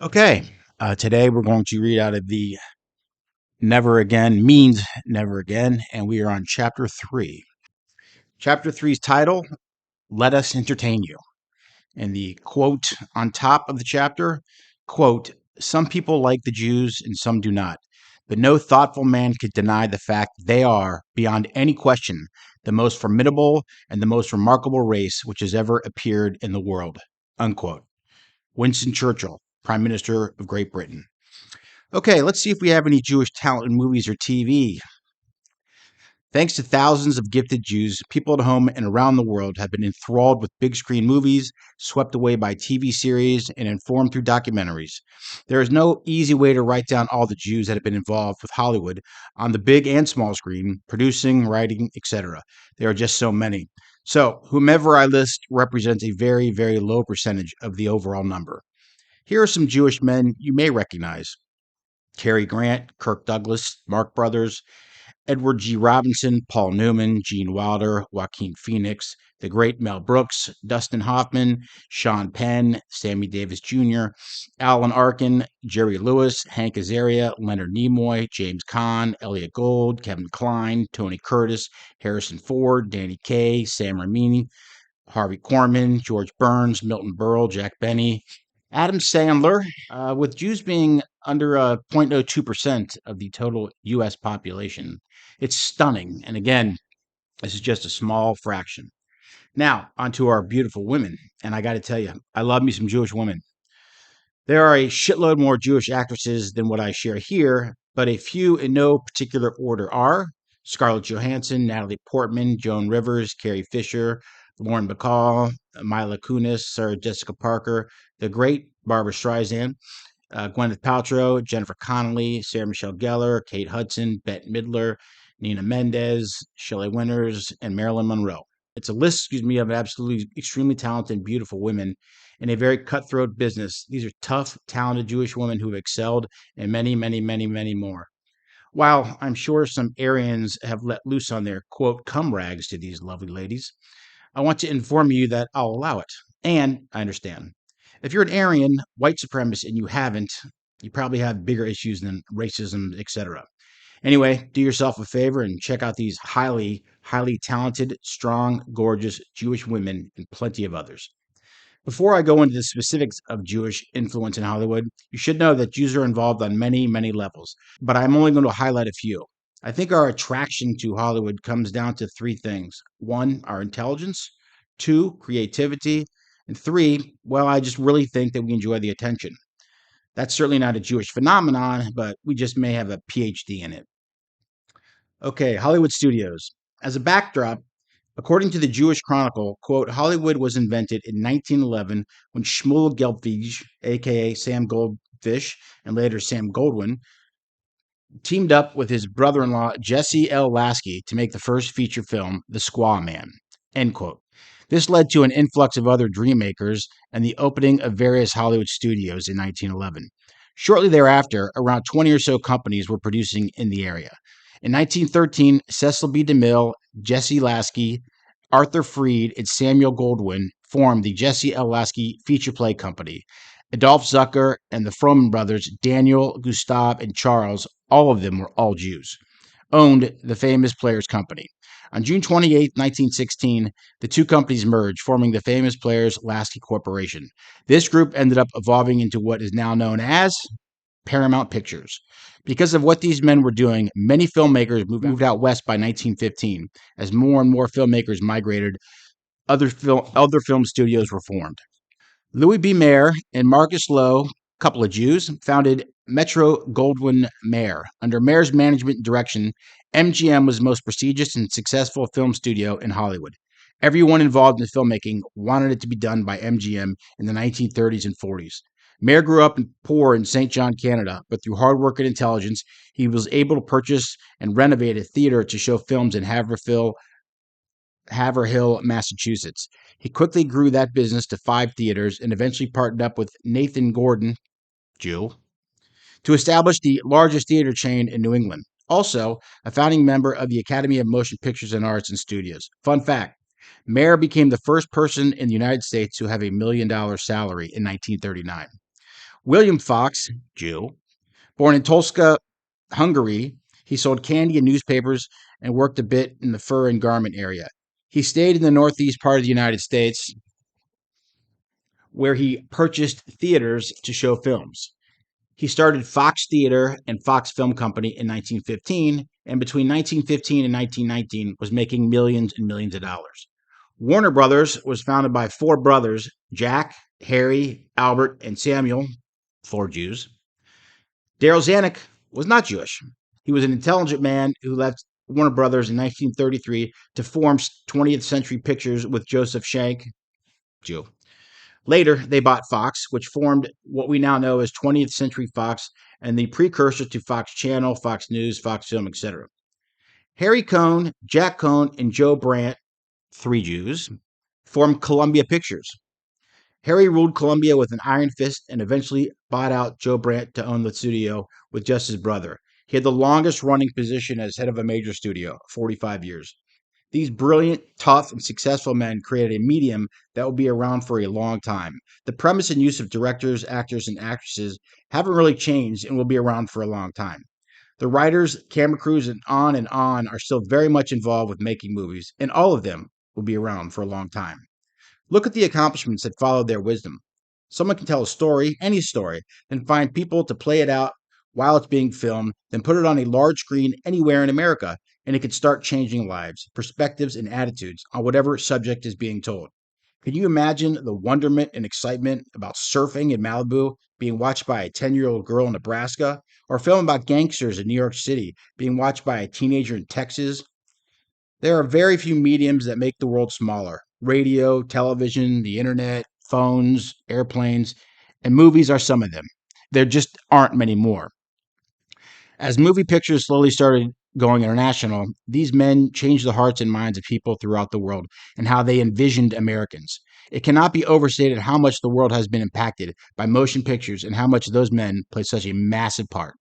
Okay, today we're going to read out of the Never Again Means Never Again, and we are on Chapter 3. Chapter three's title, Let Us Entertain You. And the quote on top of the chapter, quote, Some people like the Jews and some do not, but no thoughtful man could deny the fact they are, beyond any question, the most formidable and the most remarkable race which has ever appeared in the world, unquote. Winston Churchill, Prime Minister of Great Britain. Okay, let's see if we have any Jewish talent in movies or TV. Thanks to thousands of gifted Jews, people at home and around the world have been enthralled with big screen movies, swept away by TV series, and informed through documentaries. There is no easy way to write down all the Jews that have been involved with Hollywood on the big and small screen, producing, writing, etc. There are just so many. So, whomever I list represents a very, very low percentage of the overall number. Here are some Jewish men you may recognize. Cary Grant, Kirk Douglas, Mark Brothers, Edward G. Robinson, Paul Newman, Gene Wilder, Joaquin Phoenix, the great Mel Brooks, Dustin Hoffman, Sean Penn, Sammy Davis Jr., Alan Arkin, Jerry Lewis, Hank Azaria, Leonard Nimoy, James Caan, Elliot Gould, Kevin Kline, Tony Curtis, Harrison Ford, Danny Kaye, Sam Raimi, Harvey Korman, George Burns, Milton Berle, Jack Benny, Adam Sandler, with Jews being under 0.02% of the total U.S. population. It's stunning. And again, this is just a small fraction. Now, onto our beautiful women. And I got to tell you, I love me some Jewish women. There are a shitload more Jewish actresses than what I share here, but a few in no particular order are Scarlett Johansson, Natalie Portman, Joan Rivers, Carrie Fisher, Lauren Bacall, Mila Kunis, Sarah Jessica Parker, the great Barbara Streisand, Gwyneth Paltrow, Jennifer Connelly, Sarah Michelle Gellar, Kate Hudson, Bette Midler, Nina Mendez, Shelley Winters, and Marilyn Monroe. It's a list, of absolutely extremely talented, beautiful women in a very cutthroat business. These are tough, talented Jewish women who have excelled, and many, many, many, many more. While I'm sure some Aryans have let loose on their quote cum rags to these lovely ladies, I want to inform you that I'll allow it. And I understand. If you're an Aryan, white supremacist, and you haven't, you probably have bigger issues than racism, etc. Anyway, do yourself a favor and check out these highly, highly talented, strong, gorgeous Jewish women and plenty of others. Before I go into the specifics of Jewish influence in Hollywood, you should know that Jews are involved on many, many levels, but I'm only going to highlight a few. I think our attraction to Hollywood comes down to three things. One, our intelligence. Two, creativity. And three, well, I just really think that we enjoy the attention. That's certainly not a Jewish phenomenon, but we just may have a PhD in it. Okay, Hollywood studios. As a backdrop, according to the Jewish Chronicle, quote, Hollywood was invented in 1911 when Shmuel Gelfvige, aka Sam Goldfish, and later Sam Goldwyn, teamed up with his brother-in-law Jesse L. Lasky to make the first feature film, The Squaw Man, end quote. This led to an influx of other dream makers and the opening of various Hollywood studios in 1911. Shortly thereafter, around 20 or so companies were producing in the area. In 1913, Cecil B. DeMille, Jesse Lasky, Arthur Freed, and Samuel Goldwyn formed the Jesse L. Lasky Feature Play Company. Adolph Zucker and the Froman brothers, Daniel, Gustav, and Charles, all of them were all Jews, owned the famous Players Company. On June 28, 1916, the two companies merged, forming the famous Players Lasky Corporation. This group ended up evolving into what is now known as Paramount Pictures. Because of what these men were doing, many filmmakers moved out west by 1915. As more and more filmmakers migrated, other film studios were formed. Louis B. Mayer and Marcus Lowe, a couple of Jews, founded Metro Goldwyn Mayer. Under Mayer's management and direction, MGM was the most prestigious and successful film studio in Hollywood. Everyone involved in filmmaking wanted it to be done by MGM in the 1930s and 40s. Mayer grew up poor in St. John, Canada, but through hard work and intelligence, he was able to purchase and renovate a theater to show films in Haverhill, Massachusetts. He quickly grew that business to 5 theaters and eventually partnered up with Nathan Gordon, Jew, to establish the largest theater chain in New England. Also, a founding member of the Academy of Motion Pictures and Arts and Studios. Fun fact, Mayer became the first person in the United States to have $1 million salary in 1939. William Fox, Jew, born in Tolska, Hungary, he sold candy and newspapers and worked a bit in the fur and garment area. He stayed in the northeast part of the United States where he purchased theaters to show films. He started Fox Theater and Fox Film Company in 1915, and between 1915 and 1919 was making millions and millions of dollars. Warner Brothers was founded by four brothers, Jack, Harry, Albert, and Samuel, four Jews. Darryl Zanuck was not Jewish. He was an intelligent man who left Warner Brothers in 1933 to form 20th Century Pictures with Joseph Schenck, Jew. Later, they bought Fox, which formed what we now know as 20th Century Fox and the precursor to Fox Channel, Fox News, Fox Film, etc. Harry Cohn, Jack Cohn, and Joe Brandt, three Jews, formed Columbia Pictures. Harry ruled Columbia with an iron fist and eventually bought out Joe Brandt to own the studio with just his brother. He had the longest running position as head of a major studio, 45 years. These brilliant, tough, and successful men created a medium that will be around for a long time. The premise and use of directors, actors, and actresses haven't really changed and will be around for a long time. The writers, camera crews, and on are still very much involved with making movies, and all of them will be around for a long time. Look at the accomplishments that followed their wisdom. Someone can tell a story, any story, then find people to play it out while it's being filmed, then put it on a large screen anywhere in America, and it could start changing lives, perspectives, and attitudes on whatever subject is being told. Can you imagine the wonderment and excitement about surfing in Malibu being watched by a 10-year-old girl in Nebraska, or a film about gangsters in New York City being watched by a teenager in Texas? There are very few mediums that make the world smaller. Radio, television, the internet, phones, airplanes, and movies are some of them. There just aren't many more. As movie pictures slowly started going international, these men changed the hearts and minds of people throughout the world and how they envisioned Americans. It cannot be overstated how much the world has been impacted by motion pictures and how much those men played such a massive part.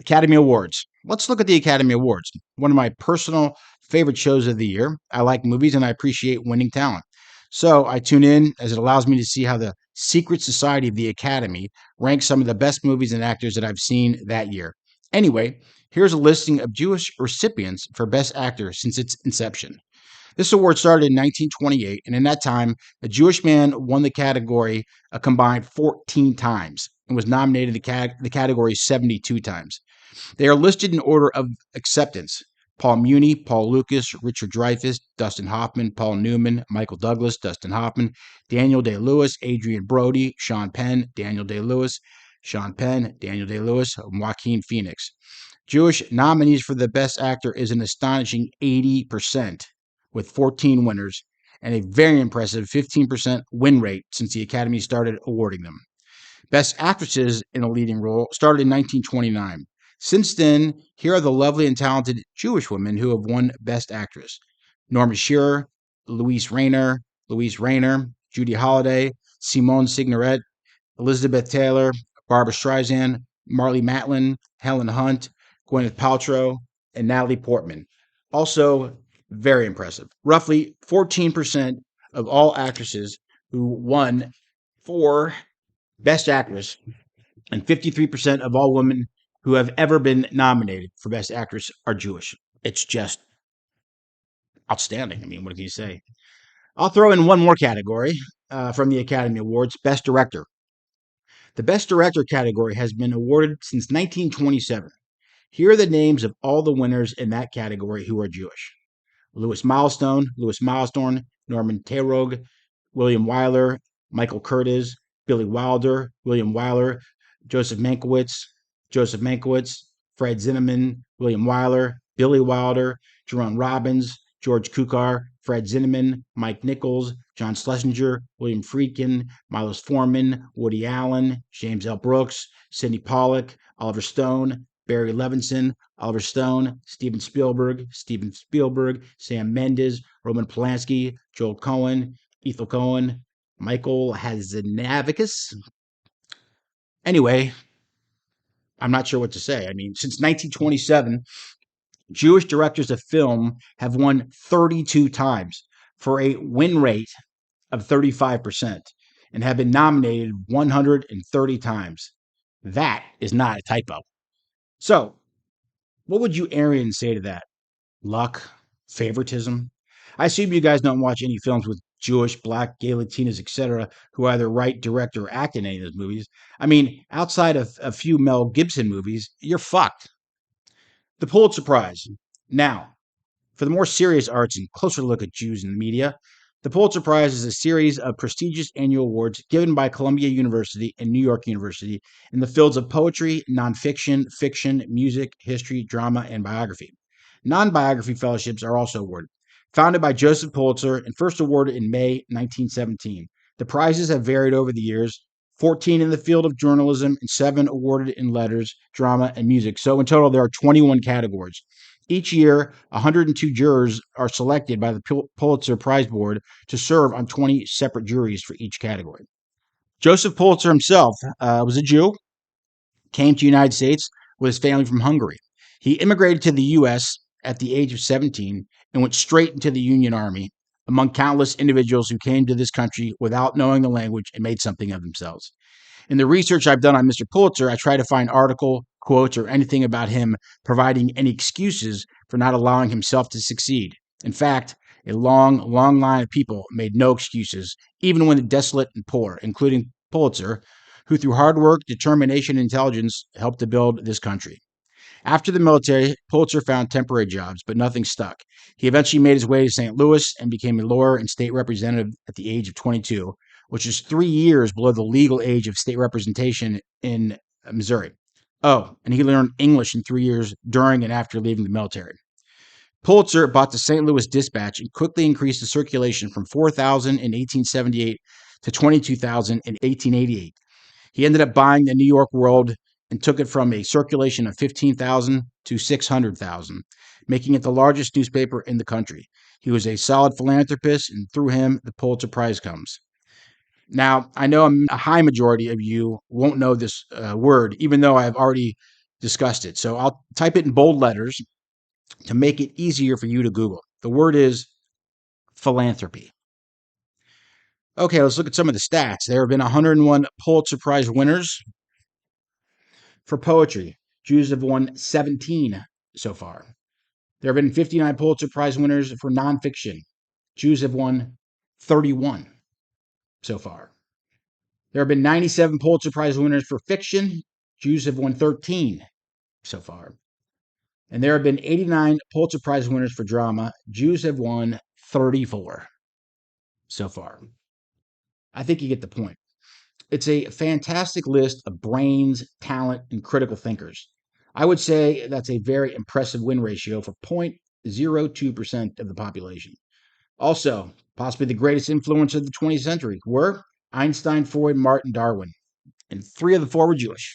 Academy Awards. Let's look at the Academy Awards. One of my personal favorite shows of the year. I like movies and I appreciate winning talent. So I tune in as it allows me to see how the secret society of the Academy ranks some of the best movies and actors that I've seen that year. Anyway, here's a listing of Jewish recipients for Best Actor since its inception. This award started in 1928, and in that time, a Jewish man won the category a combined 14 times and was nominated in the category 72 times. They are listed in order of acceptance: Paul Muni, Paul Lucas, Richard Dreyfuss, Dustin Hoffman, Paul Newman, Michael Douglas, Dustin Hoffman, Daniel Day-Lewis, Adrian Brody, Sean Penn, Daniel Day-Lewis, Sean Penn, Daniel Day-Lewis, and Joaquin Phoenix. Jewish nominees for the Best Actor is an astonishing 80%, with 14 winners, and a very impressive 15% win rate since the Academy started awarding them. Best Actresses in a Leading Role started in 1929. Since then, here are the lovely and talented Jewish women who have won Best Actress: Norma Shearer, Louise Rayner, Judy Holliday, Simone Signoret, Elizabeth Taylor, Barbara Streisand, Marlee Matlin, Helen Hunt, Gwyneth Paltrow, and Natalie Portman. Also, very impressive. Roughly 14% of all actresses who won for Best Actress and 53% of all women who have ever been nominated for Best Actress are Jewish. It's just outstanding. I mean, what can you say? I'll throw in one more category from the Academy Awards: Best Director. The Best Director category has been awarded since 1927. Here are the names of all the winners in that category who are Jewish: Louis Milestone, Norman Taylor, William Wyler, Michael Curtiz, Billy Wilder, William Wyler, Joseph Mankiewicz, Fred Zinnemann, William Wyler, Billy Wilder, Jerome Robbins, George Cukor, Fred Zinnemann, Mike Nichols, John Schlesinger, William Friedkin, Milos Forman, Woody Allen, James L. Brooks, Sidney Pollack, Oliver Stone, Barry Levinson, Oliver Stone, Steven Spielberg, Sam Mendes, Roman Polanski, Joel Cohen, Ethel Cohen, Michael Hazanavicius. Anyway, I'm not sure what to say. I mean, since 1927, Jewish directors of film have won 32 times for a win rate of 35%. and have been nominated 130 times. That is not a typo. So, what would you Aryans say to that? Luck? Favoritism? I assume you guys don't watch any films with Jewish, black, gay, Latinas, etc., who either write, direct, or act in any of those movies. I mean, outside of a few Mel Gibson movies, you're fucked. The Pulitzer Prize. Now, for the more serious arts and closer look at Jews in the media, the Pulitzer Prize is a series of prestigious annual awards given by Columbia University and New York University in the fields of poetry, nonfiction, fiction, music, history, drama, and biography. Non-biography fellowships are also awarded. Founded by Joseph Pulitzer and first awarded in May 1917. The prizes have varied over the years, 14 in the field of journalism and 7 awarded in letters, drama, and music. So in total, there are 21 categories. Each year, 102 jurors are selected by the Pulitzer Prize Board to serve on 20 separate juries for each category. Joseph Pulitzer himself was a Jew, came to the United States with his family from Hungary. He immigrated to the U.S. at the age of 17 and went straight into the Union Army among countless individuals who came to this country without knowing the language and made something of themselves. In the research I've done on Mr. Pulitzer, I try to find article, quotes, or anything about him providing any excuses for not allowing himself to succeed. In fact, a long, long line of people made no excuses, even when the desolate and poor, including Pulitzer, who through hard work, determination, and intelligence helped to build this country. After the military, Pulitzer found temporary jobs, but nothing stuck. He eventually made his way to St. Louis and became a lawyer and state representative at the age of 22, which is 3 years below the legal age of state representation in Missouri. Oh, and he learned English in 3 years during and after leaving the military. Pulitzer bought the St. Louis Dispatch and quickly increased the circulation from 4,000 in 1878 to 22,000 in 1888. He ended up buying the New York World and took it from a circulation of 15,000 to 600,000, making it the largest newspaper in the country. He was a solid philanthropist, and through him, the Pulitzer Prize comes. Now, I know a high majority of you won't know this word, even though I've already discussed it. So I'll type it in bold letters to make it easier for you to Google. The word is philanthropy. Okay, let's look at some of the stats. There have been 101 Pulitzer Prize winners for poetry. Jews have won 17 so far. There have been 59 Pulitzer Prize winners for nonfiction. Jews have won 31 so far. There have been 97 Pulitzer Prize winners for fiction. Jews have won 13 so far. And there have been 89 Pulitzer Prize winners for drama. Jews have won 34 so far. I think you get the point. It's a fantastic list of brains, talent, and critical thinkers. I would say that's a very impressive win ratio for 0.02% of the population. Also, possibly the greatest influence of the 20th century were Einstein, Freud, Martin, Darwin, and 3 of the 4 were Jewish.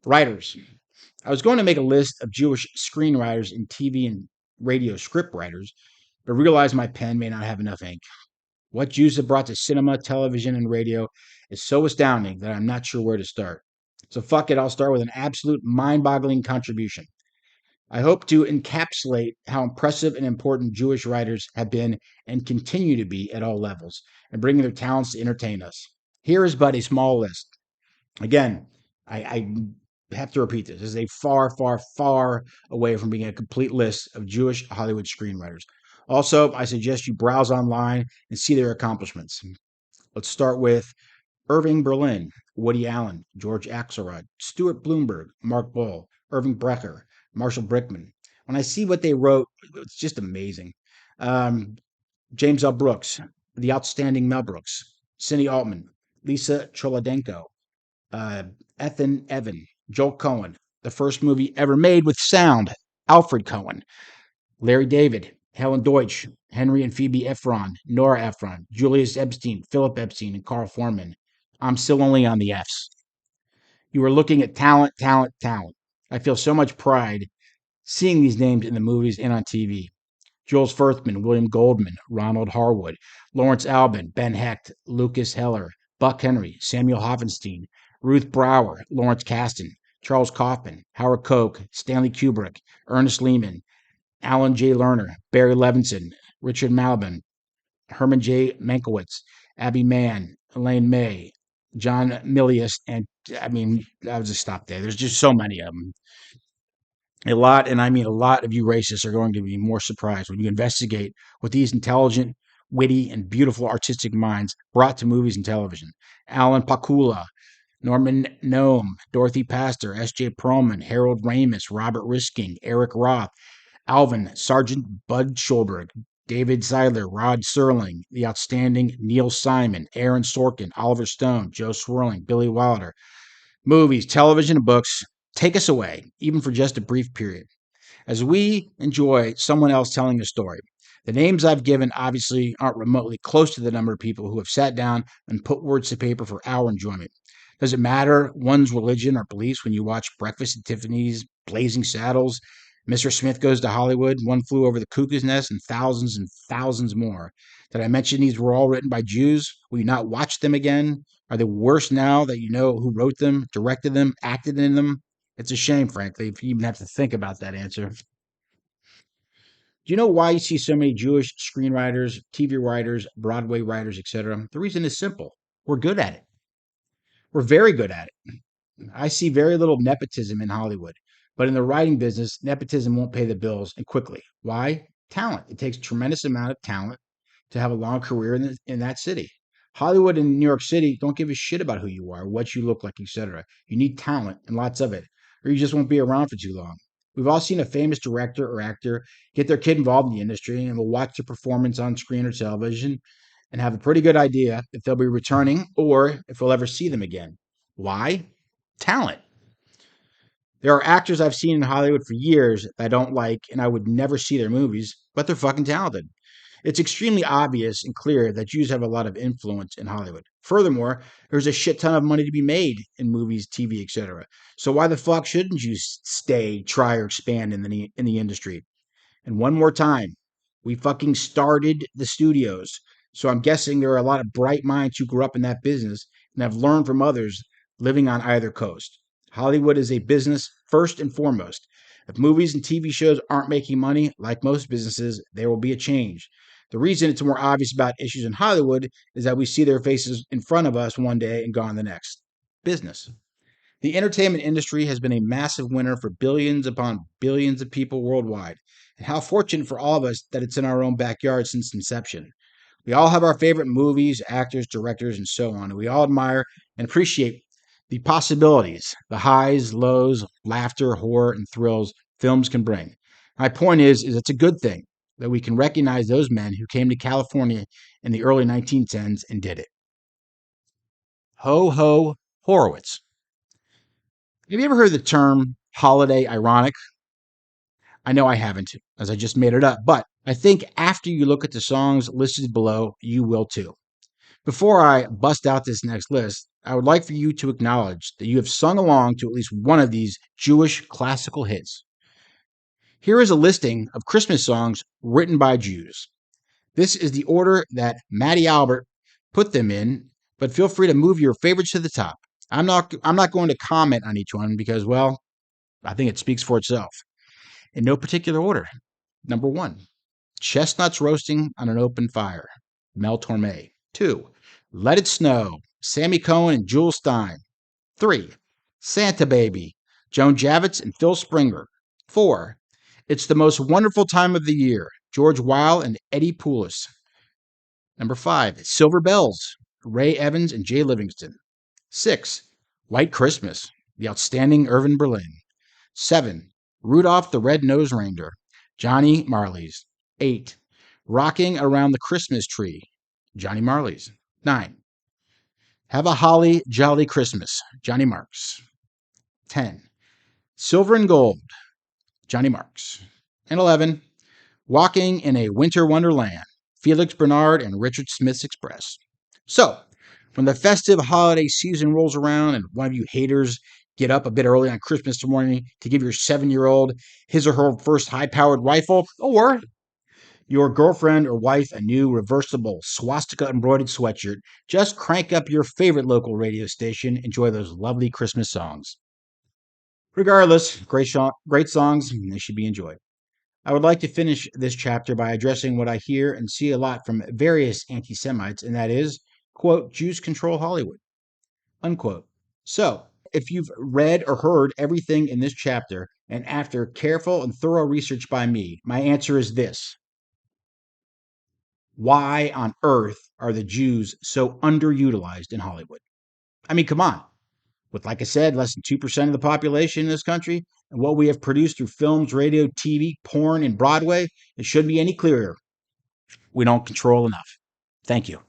Writers. I was going to make a list of Jewish screenwriters and TV and radio script writers, but realized my pen may not have enough ink. What Jews have brought to cinema, television, and radio is so astounding that I'm not sure where to start. So fuck it, I'll start with an absolute mind-boggling contribution. I hope to encapsulate how impressive and important Jewish writers have been and continue to be at all levels, and bringing their talents to entertain us. Here is but a small list. Again, I have to repeat this. This is a far, far, far away from being a complete list of Jewish Hollywood screenwriters. Also, I suggest you browse online and see their accomplishments. Let's start with Irving Berlin, Woody Allen, George Axelrod, Stuart Bloomberg, Mark Boal, Irving Brecher, Marshall Brickman. When I see what they wrote, it's just amazing. James L. Brooks, the outstanding Mel Brooks, Cindy Altman, Lisa Cholodenko, Ethan Evan, Joel Cohen, the first movie ever made with sound, Alfred Cohen, Larry David, Helen Deutsch, Henry and Phoebe Ephron, Nora Ephron, Julius Epstein, Philip Epstein, and Carl Foreman. I'm still only on the Fs. You are looking at talent, talent, talent. I feel so much pride seeing these names in the movies and on TV. Jules Firthman, William Goldman, Ronald Harwood, Lawrence Albin, Ben Hecht, Lucas Heller, Buck Henry, Samuel Hoffenstein, Ruth Brower, Lawrence Kasdan, Charles Kaufman, Howard Koch, Stanley Kubrick, Ernest Lehman, Alan J. Lerner, Barry Levinson, Richard Malbin, Herman J. Mankiewicz, Abby Mann, Elaine May, John Milius, and I mean, I'll just stop there. There's just so many of them. A lot, and I mean a lot of you racists are going to be more surprised when you investigate what these intelligent, witty, and beautiful artistic minds brought to movies and television. Alan Pakula, Norman Noam, Dorothy Pastor, S.J. Perlman, Harold Ramis, Robert Risking, Eric Roth, Alvin, Sergeant Bud Schulberg, David Seidler, Rod Serling, the outstanding Neil Simon, Aaron Sorkin, Oliver Stone, Joe Swirling, Billy Wilder. Movies, television, and books, take us away, even for just a brief period as we enjoy someone else telling a story. The names I've given obviously aren't remotely close to the number of people who have sat down and put words to paper for our enjoyment. Does it matter one's religion or beliefs when you watch Breakfast at Tiffany's, Blazing Saddles, Mr. Smith Goes to Hollywood, One Flew Over the Cuckoo's Nest, and thousands more? Did I mention these were all written by Jews? Will you not watch them again? Are they worse now that you know who wrote them, directed them, acted in them? It's a shame, frankly, if you even have to think about that answer. Do you know why you see so many Jewish screenwriters, TV writers, Broadway writers, etc.? The reason is simple. We're good at it. We're very good at it. I see very little nepotism in Hollywood, but in the writing business, nepotism won't pay the bills and quickly. Why? Talent. It takes a tremendous amount of talent to have a long career in that city. Hollywood and New York City don't give a shit about who you are, what you look like, etc. You need talent and lots of it, or you just won't be around for too long. We've all seen a famous director or actor get their kid involved in the industry, and we'll watch their performance on screen or television and have a pretty good idea if they'll be returning or if we'll ever see them again. Why? Talent. There are actors I've seen in Hollywood for years that I don't like, and I would never see their movies, but they're fucking talented. It's extremely obvious and clear that Jews have a lot of influence in Hollywood. Furthermore, there's a shit ton of money to be made in movies, TV, etc. So why the fuck shouldn't you stay, try, or expand in the industry? And one more time, we fucking started the studios. So I'm guessing there are a lot of bright minds who grew up in that business and have learned from others living on either coast. Hollywood is a business first and foremost. If movies and TV shows aren't making money, like most businesses, there will be a change. The reason it's more obvious about issues in Hollywood is that we see their faces in front of us one day and gone the next. Business. The entertainment industry has been a massive winner for billions upon billions of people worldwide. And how fortunate for all of us that it's in our own backyard since inception. We all have our favorite movies, actors, directors, and so on. And we all admire and appreciate the possibilities, the highs, lows, laughter, horror, and thrills films can bring. My point is it's a good thing that we can recognize those men who came to California in the early 1910s and did it. Ho ho Horowitz. Have you ever heard the term holiday ironic? I know I haven't, as I just made it up, but I think after you look at the songs listed below, you will too. Before I bust out this next list, I would like for you to acknowledge that you have sung along to at least one of these Jewish classical hits. Here is a listing of Christmas songs written by Jews. This is the order that Matty Albert put them in, but feel free to move your favorites to the top. I'm not going to comment on each one because, well, I think it speaks for itself. In no particular order. Number 1, Chestnuts Roasting on an Open Fire, Mel Torme. 2, Let It Snow, Sammy Cohen and Jewel Stein. 3, Santa Baby, Joan Javits and Phil Springer. 4, It's the Most Wonderful Time of the Year, George Weil and Eddie Poulos. Number 5, Silver Bells, Ray Evans and Jay Livingston. 6, White Christmas, the outstanding Irving Berlin. 7, Rudolph the Red-Nosed Reindeer, Johnny Marley's. 8, Rocking Around the Christmas Tree, Johnny Marley's. 9, Have a Holly Jolly Christmas, Johnny Marks. 10, Silver and Gold, Johnny Marks. And 11, Walking in a Winter Wonderland, Felix Bernard and Richard Smith's Express. So, when the festive holiday season rolls around and one of you haters get up a bit early on Christmas morning to give your 7-year-old his or her first high-powered rifle, or your girlfriend or wife a new reversible swastika embroidered sweatshirt, just crank up your favorite local radio station. Enjoy those lovely Christmas songs. Regardless, great songs, and they should be enjoyed. I would like to finish this chapter by addressing what I hear and see a lot from various anti-Semites, and that is, quote, Jews control Hollywood, unquote. So, if you've read or heard everything in this chapter, and after careful and thorough research by me, my answer is this. Why on earth are the Jews so underutilized in Hollywood? I mean, come on. With, like I said, less than 2% of the population in this country, and what we have produced through films, radio, TV, porn, and Broadway, it shouldn't be any clearer. We don't control enough. Thank you.